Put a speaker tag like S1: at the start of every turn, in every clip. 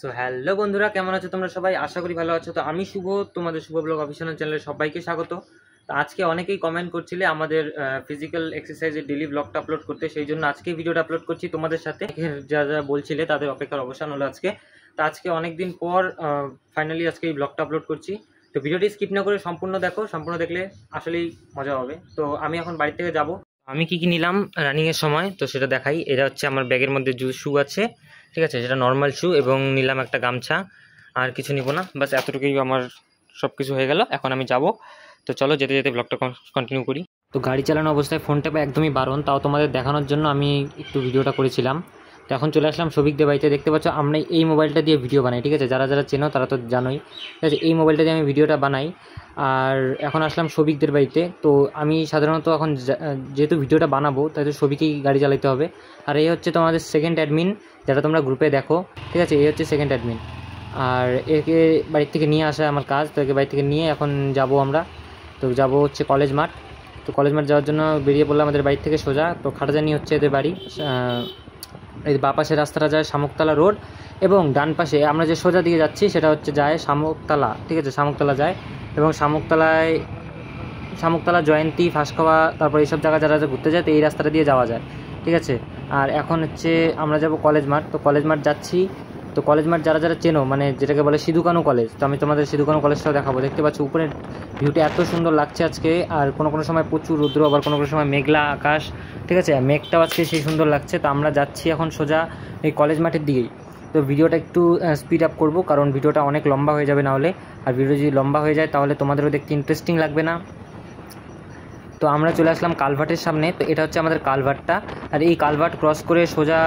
S1: So hello বন্ধুরা, কেমন আছো তোমরা সবাই? আশা করি ভালো আছো। তো আমি শুভ, তোমাদের শুভ ব্লগ অফিসিয়াল চ্যানেলে সবাইকে স্বাগত। তো আজকে অনেকেই কমেন্ট করছিলে আমাদের ফিজিক্যাল এক্সারসাইজের ডেলি ব্লগটা আপলোড করতে, সেই জন্য আজকে ভিডিওটা আপলোড করছি তোমাদের সাথে। যা যা বলছিলে তাদের অপেক্ষার অবসান হলো আজকে। তো আজকে অনেক দিন পর ফাইনালি আজকে এই ব্লগটা আপলোড করছি। তো ভিডিওটি স্কিপ না করে সম্পূর্ণ দেখো, সম্পূর্ণ দেখলে আসলেই মজা হবে। তো আমি এখন বাড়ি থেকে যাব। আমি কি নিলাম রানিংয়ের সময় তো সেটা দেখাই। এটা হচ্ছে আমার ব্যাগের মধ্যে শু আছে, ঠিক আছে, সেটা নর্মাল শু, এবং নিলাম একটা গামছা। আর কিছু নিব না, বাস এতটুকুই আমার সব কিছু হয়ে গেল। এখন আমি যাব। তো চলো যেতে যেতে ব্লগটা কন্টিনিউ করি। তো গাড়ি চালানো অবস্থায় ফোনটা একদমই বারণ, তাও তোমাদের দেখানোর জন্য আমি একটু ভিডিওটা করেছিলাম। তো এখন চলে আসলাম সবিকদের বাড়িতে। দেখতে পাচ্ছ আমরা এই মোবাইলটা দিয়ে ভিডিও বানাই, ঠিক আছে, যারা যারা চেনো তারা তো জানোই, ঠিক আছে। এই মোবাইলটা দিয়ে আমি ভিডিওটা বানাই। আর এখন আসলাম সবিকদের বাড়িতে। তো আমি সাধারণত এখন যেহেতু ভিডিওটা বানাবো তাই তো সবিকেই গাড়ি চালাতে হবে। আর এই হচ্ছে তোমাদের সেকেন্ড অ্যাডমিন, যেটা তোমরা গ্রুপে দেখো, ঠিক আছে। এই হচ্ছে সেকেন্ড অ্যাডমিন। আর একে বাড়ির থেকে নিয়ে আসা আমার কাজ। তো একে বাড়ি থেকে নিয়ে এখন যাব আমরা। তো যাব হচ্ছে কলেজ মাঠ। তো কলেজ মাঠ যাওয়ার জন্য বেরিয়ে পড়লাম আমাদের বাড়ি থেকে সোজা। তো খাটাজানি হচ্ছে এদের বাড়ি। এই বাঁ পাশে রাস্তাটা যায় শামুকতলা রোড, এবং ডান পাশে আমরা যে সোজা দিকে যাচ্ছি সেটা হচ্ছে যায় শামুকতলা, ঠিক আছে, শামুকতলা যায়। এবং শামুকতলা জয়ন্তী, ফাঁসখাওয়া, তারপর এইসব জায়গা যারা ঘুরতে যায় তো এই রাস্তাটা দিয়ে যাওয়া যায়, ঠিক আছে। আর এখন হচ্ছে আমরা যাব কলেজ মাঠ। তো কলেজ মাঠ যাচ্ছি। তো কলেজ মাঠ যারা যারা চেনো, মানে যেটাকে বলে সিধু-কানু কলেজ, তো আমি তোমাদের সিধু-কানু কলেজটাও দেখাবো। দেখতে পাচ্ছ উপরের ভিউটা এত সুন্দর লাগছে আজকে। আর কোনো কোনো সময় প্রচুর রৌদ্র, আবার কোনো কোনো সময় মেঘলা আকাশ, ঠিক আছে। মেঘটাও আজকে সেই সুন্দর লাগছে। তো আমরা যাচ্ছি এখন সোজা এই কলেজ মাঠের দিকেই। তো ভিডিওটা একটু স্পিড আপ করবো, কারণ ভিডিওটা অনেক লম্বা হয়ে যাবে নাহলে। আর ভিডিও যদি লম্বা হয়ে যায় তাহলে তোমাদেরও দেখতে ইন্টারেস্টিং লাগবে না। তো আমরা চলে আসলাম কালভার্টের সামনে। তো এটা হচ্ছে আমাদের কালভার্টটা। আর এই কালভার্ট ক্রস করে সোজা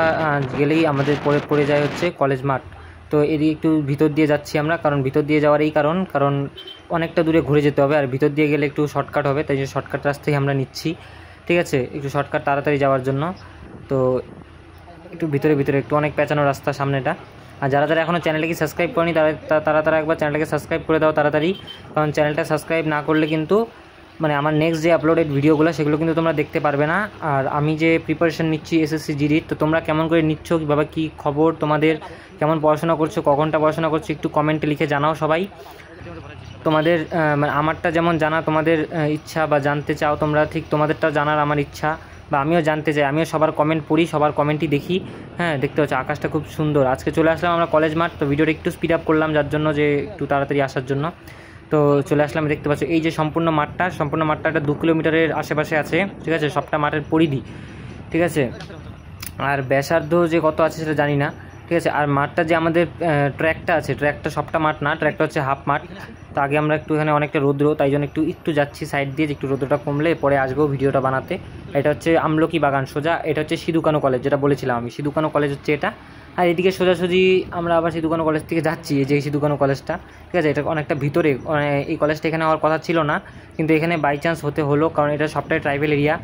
S1: গেলেই আমাদের পড়ে যায় হচ্ছে কলেজ মাঠ। তো এদিকে একটু ভিতর দিয়ে যাচ্ছি আমরা, কারণ ভিতর দিয়ে যাওয়ার এই কারণ অনেকটা দূরে ঘুরে যেতে হবে, আর ভিতর দিয়ে গেলে একটু শর্টকাট হবে, তাই যে শর্টকাট রাস্তায় আমরা নিচ্ছি, ঠিক আছে, একটু শর্টকাট তাড়াতাড়ি যাওয়ার জন্য। তো একটু ভিতরে একটু অনেক পেঁচানো রাস্তা সামনেটা। আর যারা যারা এখনও চ্যানেলটাকে সাবস্ক্রাইব করেনি তারা একবার চ্যানেলটাকে সাবস্ক্রাইব করে দাও তাড়াতাড়ি, কারণ চ্যানেলটা সাবস্ক্রাইব না করলে কিন্তু মানে আমার নেক্সট যে আপলোডেড ভিডিওগুলো সেগুলো কিন্তু তোমরা দেখতে পারবে না। আর আমি যে প্রিপারেশন নিচ্ছি এসএসসি জিডির, তো তোমরা কেমন করে নিচ্ছ, কীভাবে কী খবর তোমাদের, কেমন পড়াশোনা করছো, কখনটা পড়াশোনা করছো, একটু কমেন্টে লিখে জানাও সবাই। তোমাদের মানে আমারটা যেমন জানা তোমাদের ইচ্ছা বা জানতে চাও তোমরা, ঠিক তোমাদেরটাও জানার আমার ইচ্ছা, বা আমিও জানতে চাই। আমিও সবার কমেন্ট পড়ি, সবার কমেন্টই দেখি। হ্যাঁ, দেখতে পাচ্ছি আকাশটা খুব সুন্দর। আজকে চলে আসলাম আমরা কলেজ মাঠ। তো ভিডিওটা একটু স্পিড আপ করলাম যার জন্য, যে একটু তাড়াতাড়ি আসার জন্য। তো চলে আসলাম। দেখতে পাচ্ছ এই যে সম্পূর্ণ মাঠটা একটা 2 কিলোমিটারের আশেপাশে আছে, ঠিক আছে, সবটা মাঠের পরিধি, ঠিক আছে। আর ব্যাসার্ধ যে কত আছে সেটা জানি না, ঠিক আছে। আর মাঠটা যে আমাদের ট্র্যাকটা আছে, ট্র্যাকটা সবটা মাঠ না, ট্র্যাকটা হচ্ছে হাফ মাঠ। তো আগে আমরা একটু এখানে অনেকটা রৌদ্র, তাই জন্য একটু যাচ্ছি সাইড দিয়ে, একটু রৌদ্রটা কমলে পরে আসবো ভিডিওটা বানাতে। এটা হচ্ছে আমলকি বাগান সোজা। এটা হচ্ছে সিধু-কানু কলেজ, যেটা বলেছিলাম আমি, সিধু-কানু কলেজ হচ্ছে এটা। আর এদিকে সোজাসুজি আমরা আবার সিধু-কানু কলেজ থেকে যাচ্ছি, এই যে সিধু-কানু কলেজটা, ঠিক আছে। এটা অনেকটা ভিতরে, এই কলেজটা এখানে হওয়ার কথা ছিল না, কিন্তু এখানে বাই চান্স হতে হলো, কারণ এটা সবটাই ট্রাইবেল এরিয়া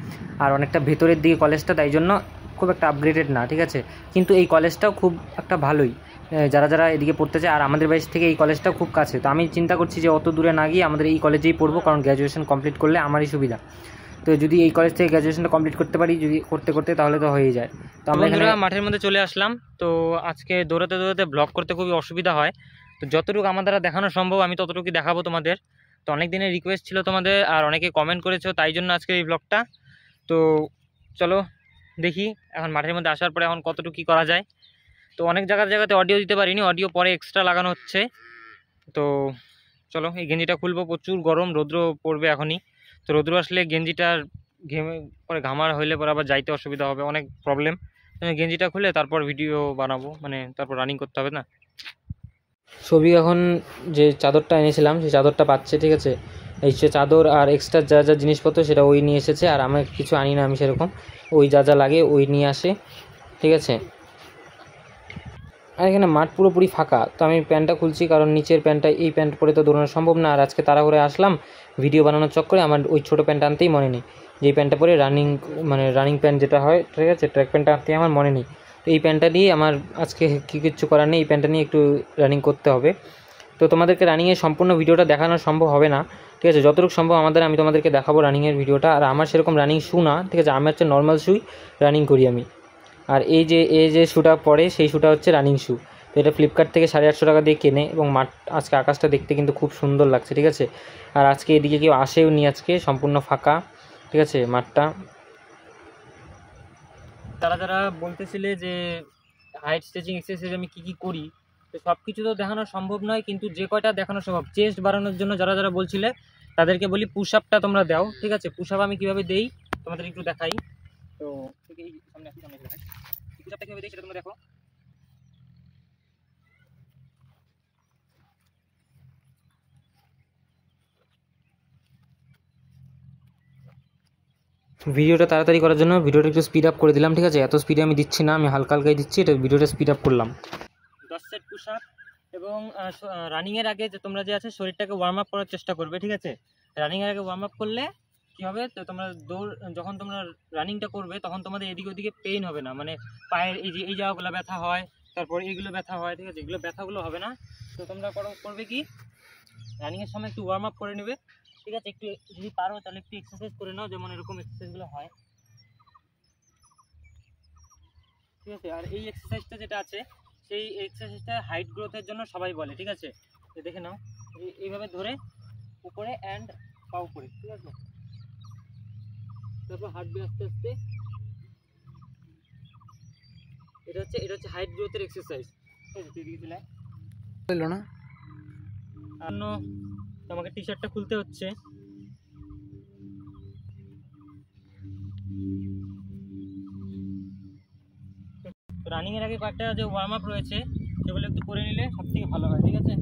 S1: আর অনেকটা ভেতরের দিকে কলেজটা, তাই জন্য খুব একটা আপগ্রেডেড না, ঠিক আছে। কিন্তু এই কলেজটাও খুব একটা ভালোই, যারা যারা এদিকে পড়তে চায়। আর আমাদের বাড়ি থেকে এই কলেজটাও খুব কাছে। তো আমি চিন্তা করছি যে অত দূরে না গিয়ে আমাদের এই কলেজেই পড়বো, কারণ গ্র্যাজুয়েশন কমপ্লিট করলে আমারই সুবিধা। তো যদি এই কলেজ থেকে গ্র্যাজুয়েশনটা কমপ্লিট করতে পারি, যদি করতে তাহলে তো হয়েই যায়। তো আমরা এখানে মাঠের মধ্যে চলে আসলাম। তো আজকে দৌড়াতে ব্লগ করতে খুবই অসুবিধা হয়। তো যতটুকু আমার দ্বারা দেখানো সম্ভব আমি ততটুকুই দেখাবো তোমাদের। তো অনেক দিনের রিকোয়েস্ট ছিল তোমাদের, আর অনেকে কমেন্ট করেছো, তাই জন্য আজকে এই ব্লগটা। তো চলো দেখি এখন মাঠের মধ্যে আসার পরে এখন কতটুকু কী করা যায়। তো অনেক জায়গাতে অডিও দিতে পারিনি, অডিও পরে এক্সট্রা লাগানো হচ্ছে। তো চলো এই গেঞ্জিটা খুলবো, প্রচুর গরম, রৌদ্র পড়বে এখনই। তো রৌদ্র আসলে গেঞ্জিটার ঘেমে পরে ঘামার হইলে পরে আবার যাইতে অসুবিধা হবে, অনেক প্রবলেম। গেঞ্জিটা খুলে তারপর ভিডিও বানাবো, মানে তারপর রানিং করতে হবে না। ছবি এখন যে চাদরটা এনেছিলাম সেই চাদরটা পাচ্ছে, ঠিক আছে। এই যে চাদর আর এক্সট্রা যা যা জিনিসপত্র সেটা ওই নিয়ে এসেছে, আর আমার কিছু আনি না আমি সেরকম, ওই যা যা লাগে ওই নিয়ে আসে, ঠিক আছে। আর এখানে মাঠ পুরোপুরি ফাঁকা। তো আমি প্যান্টটা খুলছি, কারণ নিচের প্যান্টটা, এই প্যান্ট পরে তো দৌড়ানো সম্ভব না। আর আজকে তাড়াহুড়ো আসলাম ভিডিও বানানোর চক্করে, আমার ওই ছোটো প্যান্ট আনতেই মনে নেই, যেই প্যান্টটা পরে রানিং প্যান্ট যেটা হয়, ঠিক আছে, ট্র্যাক প্যান্টটা আনতেই আমার মনে নেই। তো এই প্যান্টটা দিয়ে আমার আজকে কিচ্ছু করার নেই, এই প্যান্টটা নিয়ে একটু রানিং করতে হবে। তো তোমাদেরকে রানিংয়ের সম্পূর্ণ ভিডিওটা দেখানো সম্ভব হবে না, ঠিক আছে। যতটুকু সম্ভব আমি তোমাদেরকে দেখাবো রানিংয়ের ভিডিওটা। আর আমার সেরকম রানিং শ্যু না, ঠিক আছে, আমি হচ্ছে নর্মাল শ্যুই রানিং করি আমি। আর এই যে শুটা পরে সেই শুটা হচ্ছে রানিং শ্যু। তো এটা ফ্লিপকার্ট থেকে 850 টাকা দিয়ে কেনে এবং মাঠ আজকে আকাশটা দেখতে কিন্তু খুব সুন্দর লাগছে, ঠিক আছে। আর আজকে এদিকে কেউ আসেও নি, আজকে সম্পূর্ণ ফাঁকা, ঠিক আছে মাঠটা। যারা যারা বলতেছিলে যে হাইট স্ট্রেচিং এক্সারসাইজ আমি কী কী করি, তো সব কিছু তো দেখানো সম্ভব নয়, কিন্তু যে কয়টা দেখানো সম্ভব, চেস্ট বাড়ানোর জন্য যারা যারা বলছিলে তাদেরকে বলি পুশ আপটা তোমরা দাও, ঠিক আছে। পুশ আপ আমি কীভাবে দেই তোমাদের একটু দেখাই। তো ঠিক এই সামনে দেখাই পুশ আপটা কীভাবে দেই সেটা তোমরা দেখো। ভিডিওটা তাড়াতাড়ি করার জন্য ভিডিওটা একটু স্পিড আপ করে দিলাম, ঠিক আছে। এত স্পিডে আমি দিচ্ছি না, আমি হালকা হালকাই দিচ্ছি, এটা ভিডিওটা স্পিড আপ করলাম। 10 সেট পুশ আপ এবং রানিংয়ের আগে যে তোমরা যে আছে শরীরটাকে ওয়ার্ম আপ করার চেষ্টা করবে, ঠিক আছে। রানিংয়ের আগে ওয়ার্ম আপ করলে কী হবে, তো তোমরা যখন তোমরা রানিংটা করবে তখন তোমাদের এদিকে ওদিকে পেইন হবে না, মানে পায়ের এই জায়গাগুলো ব্যথা হয়, তারপর এইগুলো ব্যথা হয়, ঠিক আছে। এগুলো ব্যথাগুলো হবে না। তো তোমরা করবে কি, রানিংয়ের সময় একটু ওয়ার্ম আপ করে নেবে, ঠিক আছে। একটু যদি পারো তাহলে একটু এক্সারসাইজ করে নাও, যেমন এরকম এক্সারসাইজগুলো হয়, ঠিক আছে। আর এই এক্সারসাইজটা যেটা আছে সেই এক্সারসাইজটা হাইট গ্রোথের জন্য সবাই বলে, ঠিক আছে। তো দেখে নাও, এইভাবে ধরে উপরে অ্যান্ড পা উপরে, ঠিক আছে। তারপর হাঁটবে আস্তে আস্তে। এটা হচ্ছে হাইট গ্রোথের এক্সারসাইজ, ঠিক আছে। তুই দিকে চলে হইল না, তোমাকে টি শার্টটা খুলতে হচ্ছে। রানিংয়ের আগে কয়েকটা যে ওয়ার্ম আপ রয়েছে সেগুলো একটু করে নিলে সব থেকে ভালো হয়, ঠিক আছে।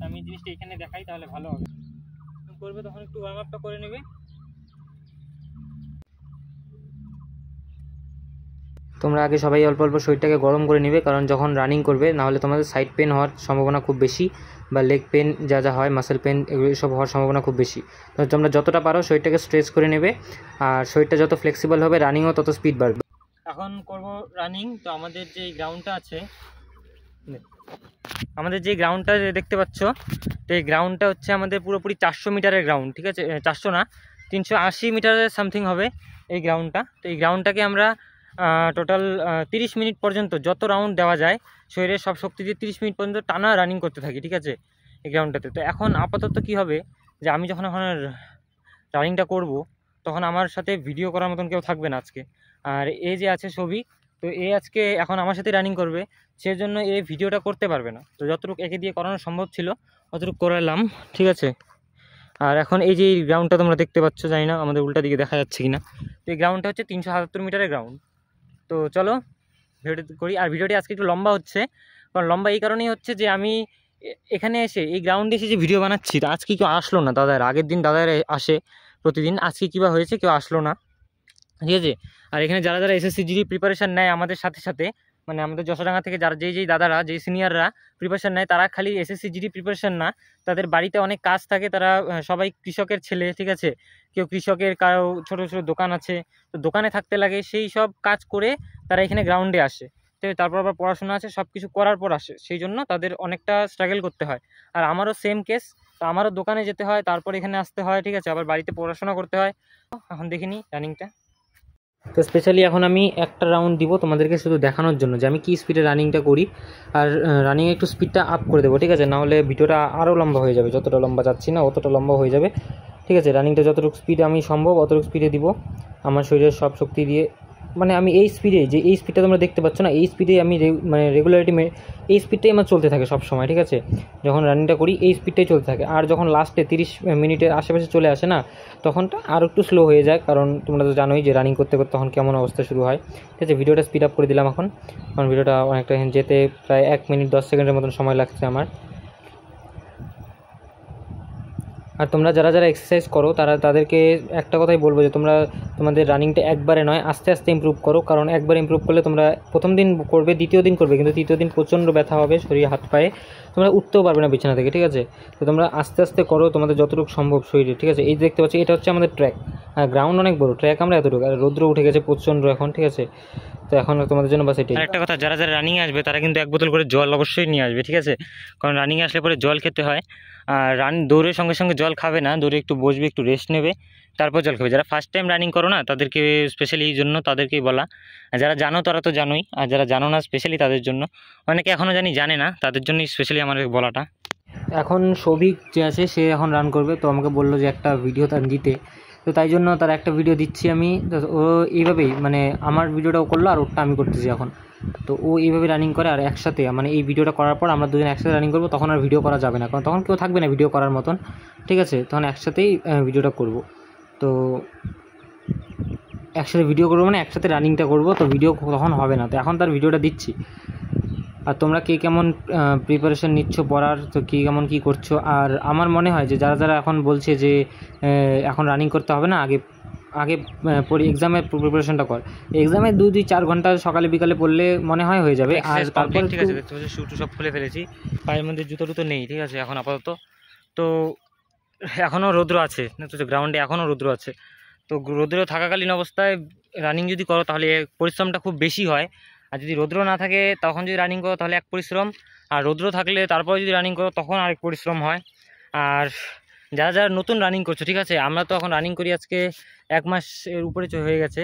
S1: আমি জিনিসটা এখানে দেখাই তাহলে ভালো হবে। করবে তখন একটু ওয়ার্ম আপটা করে নেবে। তোমরা আগে সবাই অল্প অল্প শরীরটাকে গরম করে নেবে, কারণ যখন রানিং করবে নাহলে তোমাদের সাইড পেন হওয়ার সম্ভাবনা খুব বেশি, বা লেগ পেন যা যা হয়, মাসেল পেন, এগুলো সব হওয়ার সম্ভাবনা খুব বেশি। তো তোমরা যতটা পারো শরীরটাকে স্ট্রেচ করে নেবে, আর শরীরটা যত ফ্লেক্সিবল হবে রানিংও তত স্পিড বাড়বে। এখন করব রানিং। তো আমাদের যে গ্রাউন্ডটা আছে, আমাদের যে গ্রাউন্ডটা দেখতে পাচ্ছ, তো এই গ্রাউন্ডটা হচ্ছে আমাদের পুরোপুরি 400 মিটারের গ্রাউন্ড, ঠিক আছে। 400 না, 380 মিটারের সামথিং হবে এই গ্রাউন্ডটা। তো এই গ্রাউন্ডটাকে আমরা টোটাল 30 মিনিট পর্যন্ত যত রাউন্ড দেওয়া যায় শরীরের সব শক্তি দিয়ে 30 মিনিট পর্যন্ত টানা রানিং করতে থাকি, ঠিক আছে, এই গ্রাউন্ডটাতে। তো এখন আপাতত কি হবে যে আমি যখন এখন রানিংটা করব তখন আমার সাথে ভিডিও করার মতন কেউ থাকবে না আজকে। আর এই যে আছে ছবি, তো আজকে এখন আমার সাথে রানিং করবে, সেজন্য এই ভিডিওটা করতে পারবে না। তো যতটুকু একে দিয়ে করানো সম্ভব ছিল অতটুকু করালাম, ঠিক আছে। আর এখন এই যে গ্রাউন্ডটা তোমরা দেখতে পাচ্ছ, জানি না আমাদের উল্টা দিকে দেখা যাচ্ছে কিনা, তো এই গ্রাউন্ডটা হচ্ছে 377 মিটারের গ্রাউন্ড। তো চলো ভিডিওটি করি। আর ভিডিওটি আজকে একটু লম্বা হচ্ছে, কারণ লম্বা এই কারণেই হচ্ছে যে আমি এখানে এসে এই গ্রাউন্ডে এসে যে ভিডিও বানাচ্ছি, তো আজকে কেউ আসলো না দাদার, আগের দিন দাদার আসে প্রতিদিন, আজকে কী বা হয়েছে কেউ আসলো না, ঠিক আছে। আর এখানে যারা যারা এসএসসি জিডি প্রিপারেশান নেয় আমাদের সাথে সাথে, মানে আমাদের যশোডাঙ্গা থেকে যারা যেই দাদারা, যেই সিনিয়ররা প্রিপারেশান নেয়, তারা খালি এসএসসি জিডি প্রিপারেশান না, তাদের বাড়িতে অনেক কাজ থাকে, তারা সবাই কৃষকের ছেলে, ঠিক আছে। কেউ কৃষকের, কারো ছোটো ছোটো দোকান আছে, তো দোকানে থাকতে লাগে, সেই সব কাজ করে তারা এখানে গ্রাউন্ডে আসে, ঠিক আছে। তারপর আবার পড়াশোনা আছে, সব কিছু করার পর আসে, সেই জন্য তাদের অনেকটা স্ট্রাগল করতে হয়। আর আমারও সেম কেস, তো আমারও দোকানে যেতে হয়, তারপর এখানে আসতে হয়, ঠিক আছে, আবার বাড়িতে পড়াশোনা করতে হয়। এখন দেখিনি রানিংটা। তো স্পেশালি এখন আমি একটা রাউন্ড দিব তোমাদেরকে শুধু দেখানোর জন্য যে আমি কী স্পিডে রানিংটা করি, আর রানিংয়ে একটু স্পিডটা আপ করে দেবো, ঠিক আছে, নাহলে ভিডিওটা আরও লম্বা হয়ে যাবে, যতটা লম্বা যাচ্ছি না অতটা লম্বা হয়ে যাবে, ঠিক আছে। রানিংটা যতটুকু স্পিডে আমি সম্ভব অতটুকু স্পিডে দিব, আমার শরীরের সব শক্তি দিয়ে। মানে আমি এই স্পিডে, যে এই স্পিডটা তোমরা দেখতে পাচ্ছ না, এই স্পিডে আমি মানে রেগুলারিটি এই স্পিডটাই আমার চলতে থাকে সব সময়, ঠিক আছে। যখন রানিংটা করি এই স্পিডটাই চলতে থাকে, আর যখন লাস্টে 30 মিনিটের আশেপাশে চলে আসে না, তখনটা আরও একটু স্লো হয়ে যায়, কারণ তোমরা তো জানোই যে রানিং করতে করতে তখন কেমন অবস্থা শুরু হয়, ঠিক আছে। ভিডিওটা স্পিড আপ করে দিলাম এখন, কারণ ভিডিওটা অনেকটা যেতে প্রায় 1 মিনিট 10 সেকেন্ডের মতন সময় লাগছে আমার। আর তোমরা যারা যারা এক্সারসাইজ করো তাদেরকে একটা কথাই বলবো যে তোমরা তোমাদের রানিংটা একবারে নয় আস্তে আস্তে ইমপ্রুভ করো, কারণ একবার ইমপ্রুভ করলে তোমরা প্রথম দিন করবে, দ্বিতীয় দিন করবে, কিন্তু তৃতীয় দিন প্রচণ্ড ব্যথা হবে শরীরে, হাত পায়ে, তোমরা উঠতেও পারবে না বিছানা থেকে, ঠিক আছে। তো তোমরা আস্তে আস্তে করো তোমাদের যতটুকু সম্ভব শরীরে, ঠিক আছে। এই যে দেখতে পাচ্ছি এটা হচ্ছে আমাদের ট্র্যাক, আর গ্রাউন্ড অনেক বড়, ট্র্যাক আমরা এতটুকু, আর রৌদ্র উঠে গেছে প্রচণ্ড এখন, ঠিক আছে। তো এখন তোমাদের জন্য বাস এটাই। একটা কথা, যারা যারা রানিংয়ে আসবে তারা কিন্তু 1 বোতল করে জল অবশ্যই নিয়ে আসবে, ঠিক আছে, কারণ রানিংয়ে আসলে পরে জল খেতে হয়, আর দৌড়ের সঙ্গে সঙ্গে জল জল খাবে না, দৌড়ে একটু বসবে, একটু রেস্ট নেবে, তারপর জল খাবে। যারা ফার্স্ট টাইম রানিং করো না তাদেরকে স্পেশালি এই জন্য তাদেরকেই বলা। আর যারা জানো তারা তো জানোই, আর যারা জানো না স্পেশালি তাদের জন্য, অনেকে এখনও জানে না, তাদের জন্যই স্পেশালি আমার বলাটা। এখন সৌভিক যে আছে সে এখন রান করবে, তো আমাকে বললো যে একটা ভিডিও তার দিতে, তো তাই জন্য তার একটা ভিডিও দিচ্ছি আমি। তো ও এইভাবেই মানে আমার ভিডিওটাও করলো আর ওরটা আমি করতেছি এখন। তো ও এইভাবে রানিং করে, আর একসাথে মানে এই ভিডিওটা করার পর আমরা দুজন একসাথে রানিং করবো, তখন আর ভিডিও করা যাবে না, কারণ তখন কেউ থাকবে না ভিডিও করার মতন, ঠিক আছে? তখন একসাথেই ভিডিওটা করব। তো একসাথে ভিডিও করবো মানে একসাথে রানিংটা করবো, তো ভিডিও তখন হবে না। তো এখন তার ভিডিওটা দিচ্ছি। আর তোমরা কে কেমন প্রিপারেশন নিচ্ছ পড়ার, তো কী কেমন কী করছো? আর আমার মনে হয় যে যারা যারা এখন বলছে যে এখন রানিং করতে হবে না, আগে এক্সামের প্রিপারেশনটা কর। এক্সামে 2-4 ঘন্টা সকালে বিকালে পড়লে মনে হয় হয়ে যাবে। আর তারপর ঠিক আছে, দেখতে পাচ্ছি শুটু সব খুলে ফেলেছি, পায়ের মধ্যে জুতো টুতো নেই, ঠিক আছে এখন আপাতত। তো এখনও রৌদ্র আছে, গ্রাউন্ডে এখনও রৌদ্র আছে। তো রৌদ্র থাকাকালীন অবস্থায় রানিং যদি করো তাহলে পরিশ্রমটা খুব বেশি হয়। আর যদি রৌদ্র না থাকে তখন যদি রানিং করো তাহলে এক পরিশ্রম, আর রৌদ্র থাকলে তারপরে যদি রানিং করো তখন আরেক পরিশ্রম হয়। আর যারা যারা নতুন রানিং করছো, ঠিক আছে, আমরা তো এখন রানিং করি আজকে 1 মাসের উপরে হয়ে গেছে,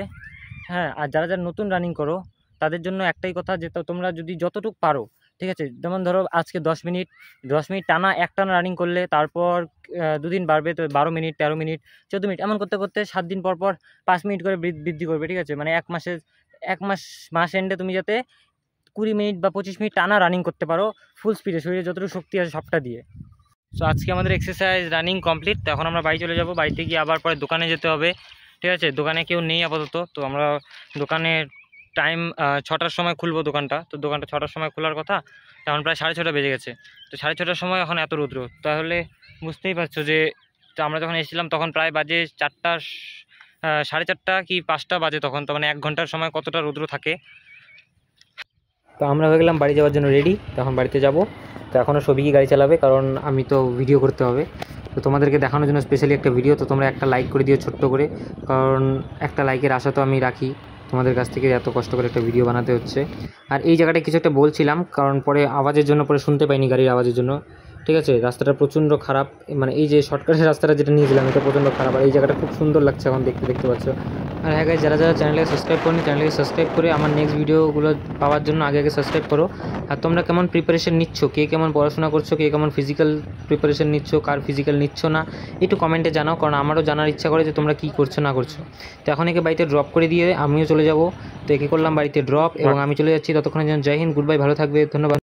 S1: হ্যাঁ। আর যারা যারা নতুন রানিং করো তাদের জন্য একটাই কথা, যে তোমরা যদি যতটুকু পারো, ঠিক আছে, যেমন ধরো আজকে 10 মিনিট টানা একটানা রানিং করলে, তারপর 2 দিন বাড়বে, তো 12 মিনিট, 13 মিনিট, 14 মিনিট, এমন করতে করতে 7 দিন পর 5 মিনিট করে বৃদ্ধি করবে, ঠিক আছে? মানে 1 মাস এন্ডে তুমি যাতে 20 মিনিট বা 25 মিনিট টানা রানিং করতে পারো ফুল স্পিডে, শরীরে যতটুকু শক্তি আছে সবটা দিয়ে। সো আজকে আমাদের এক্সারসাইজ রানিং কমপ্লিট। তো এখন আমরা বাড়ি চলে যাব, বাড়িতে গিয়ে আবার পরে দোকানে যেতে হবে, ঠিক আছে? দোকানে কেউ নেই আপাতত, তো আমরা দোকানের টাইম 6টার সময় খুলবো দোকানটা। তো দোকানটা 6টার সময় খোলার কথা, এখন প্রায় 6:30 বেজে গেছে। তো 6:30টার সময় এখন এত রৌদ্র, তাহলে বুঝতেই পারছো যে তো আমরা যখন এসেছিলাম তখন প্রায় বাজে 4টা, 4:30 কি 5টা বাজে তখন, তো মানে 1 ঘন্টার সময় কতটা রৌদ্র থাকে। তো আমরা হয়ে গেলাম বাড়ি যাওয়ার জন্য রেডি, তখন বাড়িতে যাব। তো এখনও সবিকই গাড়ি চালাবে, কারণ আমি তো ভিডিও করতে হবে। তো তোমাদেরকে দেখানোর জন্য স্পেশালি একটা ভিডিও, তো তোমরা একটা লাইক করে দিও ছোট্ট করে, কারণ একটা লাইকের আশা তো আমি রাখি তোমাদের কাছ থেকে, এত কষ্ট করে একটা ভিডিও বানাতে হচ্ছে। আর এই জায়গাটায় কিছু একটা বলছিলাম, কারণ পরে আওয়াজের জন্য পরে শুনতে পাইনি, গাড়ির আওয়াজের জন্য, ঠিক আছে? রাস্তাটা প্রচণ্ড খারাপ, মানে এই যে শর্টকাটের রাস্তাটা যেটা নিয়েছিলাম এটা প্রচণ্ড খারাপ, আর এই জায়গাটা খুব সুন্দর লাগছে এখন দেখতে পাচ্ছ। আর হ্যাঁ গাইস, যারা যারা চ্যানেলকে সাবস্ক্রাইব করেনি, চ্যানেলকে সাবস্ক্রাইব করে আমার নেক্সট ভিডিওগুলো পাওয়ার জন্য আগে সাবস্ক্রাইব করো। আর তোমরা কেমন প্রিপারেশন নিচ্ছ, কে কেমন পড়াশোনা করছো, কে কেমন ফিজিক্যাল প্রিপারেশন নিচ্ছ, কার ফিজিক্যাল নিচ্ছ না, একটু কমেন্টে জানাও, কারণ আমারও জানার ইচ্ছা করে যে তোমরা কী করছো না করছো। তো এখন একে বাড়িতে ড্রপ করে দিয়ে আমিও চলে যাব। তো একে করলাম বাড়িতে ড্রপ, এবং আমি চলে যাচ্ছি। ততক্ষণে যেন জয় হিন্দ, গুড বাই, ভালো থাকবে, ধন্যবাদ।